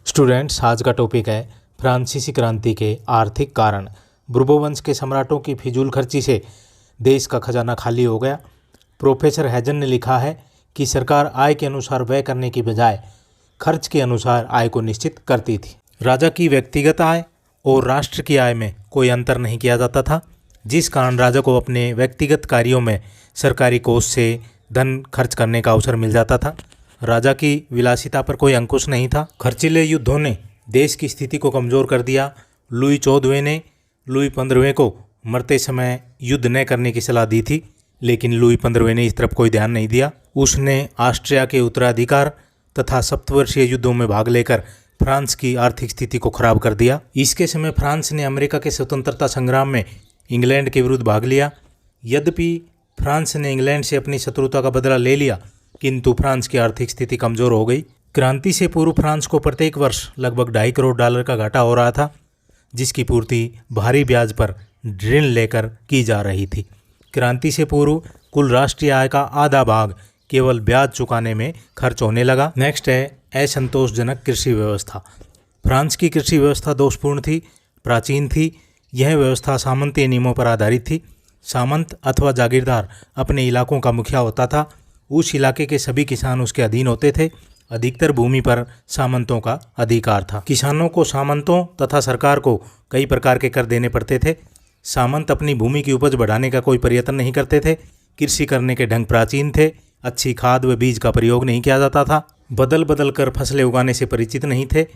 Students, आज का topic है फ्रांसीसी क्रांति के आर्थिक कारण। बुर्बोवंश के सम्राटों की फिजूल खर्ची से देश का खजाना खाली हो गया। प्रोफेसर हैजन ने लिखा है कि सरकार आय के अनुसार व्यय करने की बजाय खर्च के अनुसार आय को निश्चित करती थी। राजा की व्यक्तिगत आय और राष्ट्र की आय में कोई अंतर नहीं किया जाता था, जिस कारण राजा को अपने व्यक्तिगत कार्यों में सरकारी कोष से धन खर्च करने का अवसर मिल जाता था। राजा की विलासिता पर कोई अंकुश नहीं था। खर्चीले युद्धों ने देश की स्थिति को कमज़ोर कर दिया। लुई 14वें ने लुई 15वें को मरते समय युद्ध न करने की सलाह दी थी, लेकिन लुई 15वें ने इस तरफ कोई ध्यान नहीं दिया। उसने ऑस्ट्रिया के उत्तराधिकार तथा सप्तवर्षीय युद्धों में भाग लेकर फ्रांस की आर्थिक स्थिति को खराब कर दिया। इसके समय फ्रांस ने अमेरिका के स्वतंत्रता संग्राम में इंग्लैंड के विरुद्ध भाग लिया। यद्यपि फ्रांस ने इंग्लैंड से अपनी शत्रुता का बदला ले लिया, किंतु फ्रांस की आर्थिक स्थिति कमज़ोर हो गई। क्रांति से पूर्व फ्रांस को प्रत्येक वर्ष लगभग $2.5 करोड़ का घाटा हो रहा था, जिसकी पूर्ति भारी ब्याज पर ऋण लेकर की जा रही थी। क्रांति से पूर्व कुल राष्ट्रीय आय का आधा भाग केवल ब्याज चुकाने में खर्च होने लगा। नेक्स्ट है असंतोषजनक कृषि व्यवस्था। फ्रांस की कृषि व्यवस्था दोषपूर्ण थी, प्राचीन थी। यह व्यवस्था सामंतीय नियमों पर आधारित थी। सामंत अथवा जागीरदार अपने इलाकों का मुखिया होता था। उस इलाके के सभी किसान उसके अधीन होते थे। अधिकतर भूमि पर सामंतों का अधिकार था। किसानों को सामंतों तथा सरकार को कई प्रकार के कर देने पड़ते थे। सामंत अपनी भूमि की उपज बढ़ाने का कोई प्रयत्न नहीं करते थे। कृषि करने के ढंग प्राचीन थे। अच्छी खाद व बीज का प्रयोग नहीं किया जाता था। बदल बदल कर फसलें उगाने से परिचित नहीं थे।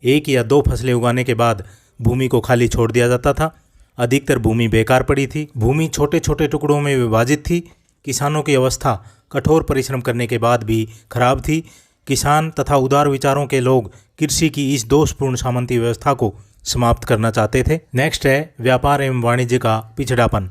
एक या दो फसलें उगाने के बाद भूमि को खाली छोड़ दिया जाता था। अधिकतर भूमि बेकार पड़ी थी। भूमि छोटे छोटे टुकड़ों में विभाजित थी। किसानों की अवस्था कठोर परिश्रम करने के बाद भी खराब थी। किसान तथा उदार विचारों के लोग कृषि की इस दोषपूर्ण सामंती व्यवस्था को समाप्त करना चाहते थे। नेक्स्ट है व्यापार एवं वाणिज्य का पिछड़ापन।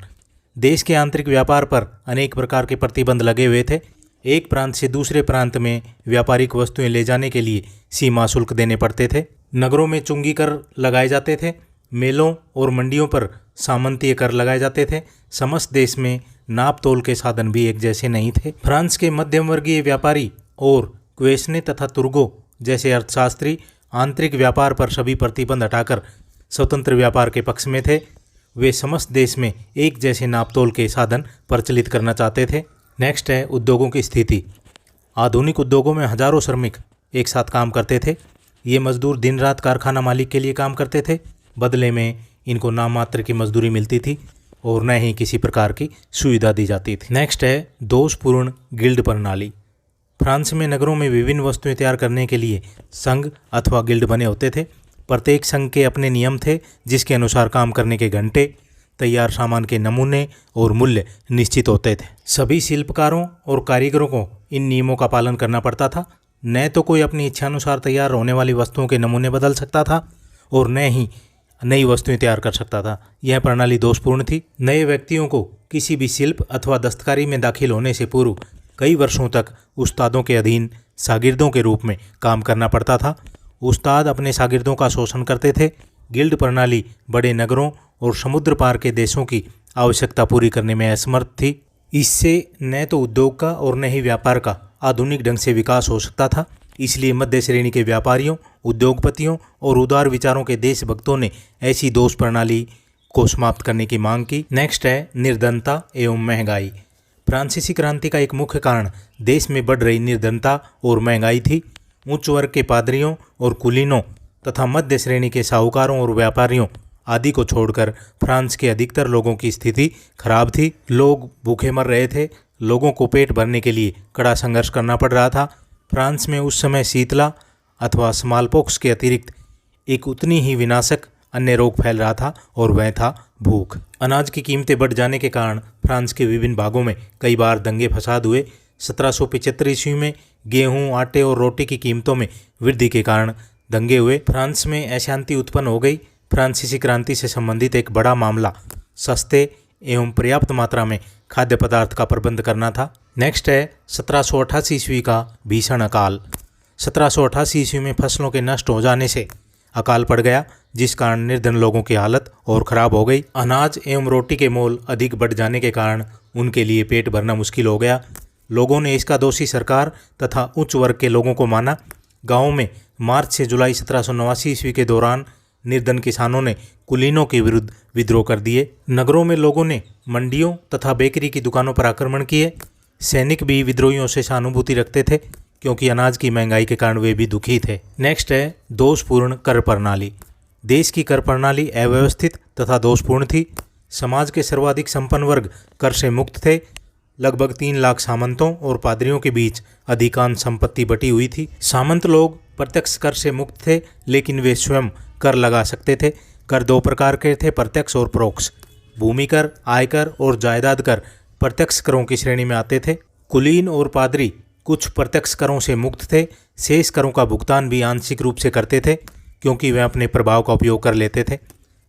देश के आंतरिक व्यापार पर अनेक प्रकार के प्रतिबंध लगे हुए थे। एक प्रांत से दूसरे प्रांत में व्यापारिक वस्तुएं ले जाने के लिए सीमा शुल्क देने पड़ते थे। नगरों में चुंगी कर लगाए जाते थे। मेलों और मंडियों पर सामंतीय कर लगाए जाते थे। समस्त देश में नाप तोल के साधन भी एक जैसे नहीं थे। फ्रांस के मध्यम वर्गीय व्यापारी और क्वेश्ने तथा तुर्गो जैसे अर्थशास्त्री आंतरिक व्यापार पर सभी प्रतिबंध हटाकर स्वतंत्र व्यापार के पक्ष में थे। वे समस्त देश में एक जैसे नापतोल के साधन प्रचलित करना चाहते थे। नेक्स्ट है उद्योगों की स्थिति। आधुनिक उद्योगों में हजारों श्रमिक एक साथ काम करते थे। ये मजदूर दिन रात कारखाना मालिक के लिए काम करते थे। बदले में इनको नाम मात्र की मजदूरी मिलती थी और न ही किसी प्रकार की सुविधा दी जाती थी। नेक्स्ट है दोषपूर्ण गिल्ड प्रणाली। फ्रांस में नगरों में विभिन्न वस्तुएं तैयार करने के लिए संघ अथवा गिल्ड बने होते थे। प्रत्येक संघ के अपने नियम थे, जिसके अनुसार काम करने के घंटे, तैयार सामान के नमूने और मूल्य निश्चित होते थे। सभी शिल्पकारों और कारीगरों को इन नियमों का पालन करना पड़ता था। न तो कोई अपनी इच्छानुसार तैयार होने वाली वस्तुओं के नमूने बदल सकता था और न ही नई वस्तुएं तैयार कर सकता था। यह प्रणाली दोषपूर्ण थी। नए व्यक्तियों को किसी भी शिल्प अथवा दस्तकारी में दाखिल होने से पूर्व कई वर्षों तक उस्तादों के अधीन शागिर्दों के रूप में काम करना पड़ता था। उस्ताद अपने शागिर्दों का शोषण करते थे। गिल्ड प्रणाली बड़े नगरों और समुद्र पार के देशों की आवश्यकता पूरी करने में असमर्थ थी। इससे न तो उद्योग का और न ही व्यापार का आधुनिक ढंग से विकास हो सकता था। इसलिए मध्य श्रेणी के व्यापारियों, उद्योगपतियों और उदार विचारों के देशभक्तों ने ऐसी दोष प्रणाली को समाप्त करने की मांग की। नेक्स्ट है निर्धनता एवं महंगाई। फ्रांसीसी क्रांति का एक मुख्य कारण देश में बढ़ रही निर्धनता और महंगाई थी। उच्च वर्ग के पादरियों और कुलीनों तथा मध्य श्रेणी के साहूकारों और व्यापारियों आदि को छोड़कर फ्रांस के अधिकतर लोगों की स्थिति खराब थी। लोग भूखे मर रहे थे। लोगों को पेट भरने के लिए कड़ा संघर्ष करना पड़ रहा था। फ्रांस में उस समय शीतला अथवा स्मॉलपॉक्स के अतिरिक्त एक उतनी ही विनाशक अन्य रोग फैल रहा था और वह था भूख। अनाज की कीमतें बढ़ जाने के कारण फ्रांस के विभिन्न भागों में कई बार दंगे फसाद हुए। 1775 ईस्वी में गेहूं, आटे और रोटी की कीमतों में वृद्धि के कारण दंगे हुए। फ्रांस में अशांति उत्पन्न हो गई। फ्रांसीसी क्रांति से संबंधित एक बड़ा मामला सस्ते एवं पर्याप्त मात्रा में खाद्य पदार्थ का प्रबंध करना था। नेक्स्ट है 1788 ईस्वी का भीषण अकाल। 1788 ईस्वी में फसलों के नष्ट हो जाने से अकाल पड़ गया, जिस कारण निर्धन लोगों की हालत और ख़राब हो गई। अनाज एवं रोटी के मोल अधिक बढ़ जाने के कारण उनके लिए पेट भरना मुश्किल हो गया। लोगों ने इसका दोषी सरकार तथा उच्च वर्ग के लोगों को माना। गाँव में मार्च से जुलाई 1789 ईस्वी के दौरान निर्धन किसानों ने कुलीनों के विरुद्ध विद्रोह कर दिए। नगरों में लोगों ने मंडियों तथा बेकरी की दुकानों पर आक्रमण किए। सैनिक भी विद्रोहियों से सहानुभूति रखते थे क्योंकि अनाज की महंगाई के कारण वे भी दुखी थे। नेक्स्ट है दोषपूर्ण कर प्रणाली। देश की कर प्रणाली अव्यवस्थित तथा दोषपूर्ण थी। समाज के सर्वाधिक संपन्न वर्ग कर से मुक्त थे। लगभग 3 लाख सामंतों और पादरियों के बीच अधिकांश संपत्ति बटी हुई थी। सामंत लोग प्रत्यक्ष कर से मुक्त थे, लेकिन वे स्वयं कर लगा सकते थे। कर 2 प्रकार के थे, प्रत्यक्ष और परोक्ष। भूमि कर, आयकर और जायदाद कर प्रत्यक्ष करों की श्रेणी में आते थे। कुलीन और पादरी कुछ प्रत्यक्ष करों से मुक्त थे। शेष करों का भुगतान भी आंशिक रूप से करते थे क्योंकि वे अपने प्रभाव का उपयोग कर लेते थे।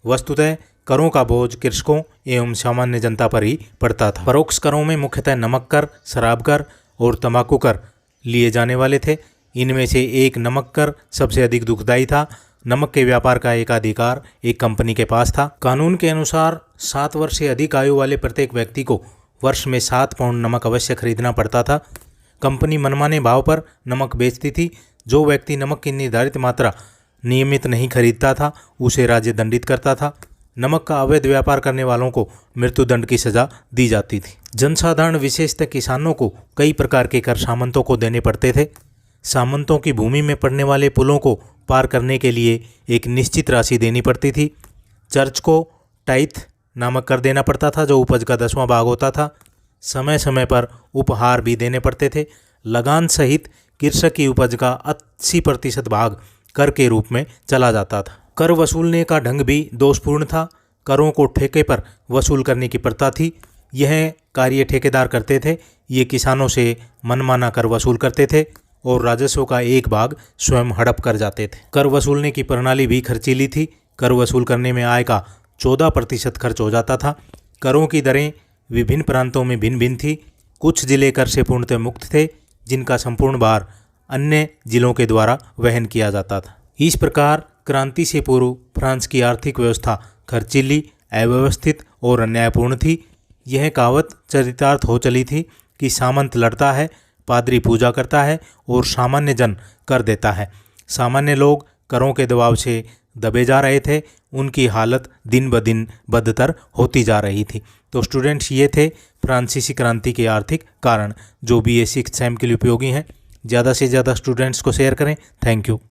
वस्तुतः करों का बोझ कृषकों एवं सामान्य जनता पर ही पड़ता था। परोक्ष करों में मुख्यतः नमक कर, शराब कर और तंबाकू कर लिए जाने वाले थे। इनमें से एक नमक कर सबसे अधिक दुखदायी था। नमक के व्यापार का एकाधिकार एक कंपनी के पास था। कानून के अनुसार 7 वर्ष से अधिक आयु वाले प्रत्येक व्यक्ति को वर्ष में 7 पाउंड नमक अवश्य खरीदना पड़ता था। कंपनी मनमाने भाव पर नमक बेचती थी। जो व्यक्ति नमक की निर्धारित मात्रा नियमित नहीं खरीदता था उसे राज्य दंडित करता था। नमक का अवैध व्यापार करने वालों को मृत्युदंड की सजा दी जाती थी। जनसाधारण विशेषतः किसानों को कई प्रकार के कर सामंतों को देने पड़ते थे। सामंतों की भूमि में पड़ने वाले पुलों को पार करने के लिए एक निश्चित राशि देनी पड़ती थी। चर्च को टाइथ नामक कर देना पड़ता था जो उपज का 10वां भाग होता था। समय समय पर उपहार भी देने पड़ते थे। लगान सहित कृषक की उपज का 80% भाग कर के रूप में चला जाता था। कर वसूलने का ढंग भी दोषपूर्ण था। करों को ठेके पर वसूल करने की प्रथा थी। यह कार्य ठेकेदार करते थे। ये किसानों से मनमाना कर वसूल करते थे और राजस्व का एक भाग स्वयं हड़प कर जाते थे। कर वसूलने की प्रणाली भी खर्चीली थी। कर वसूल करने में आय का 14% खर्च हो जाता था। करों की दरें विभिन्न प्रांतों में भिन्न भिन्न थी। कुछ जिले कर से पूर्णतः मुक्त थे जिनका संपूर्ण भार अन्य जिलों के द्वारा वहन किया जाता था। इस प्रकार क्रांति से पूर्व फ्रांस की आर्थिक व्यवस्था खर्चीली, अव्यवस्थित और अन्यायपूर्ण थी। यह कहावत चरितार्थ हो चली थी कि सामंत लड़ता है, पादरी पूजा करता है और सामान्य जन कर देता है। सामान्य लोग करों के दबाव से दबे जा रहे थे। उनकी हालत दिन ब दिन बदतर होती जा रही थी। तो स्टूडेंट्स, ये थे फ्रांसीसी क्रांति के आर्थिक कारण जो BA 6 सेम के लिए उपयोगी हैं। ज़्यादा से ज़्यादा स्टूडेंट्स को शेयर करें। Thank you.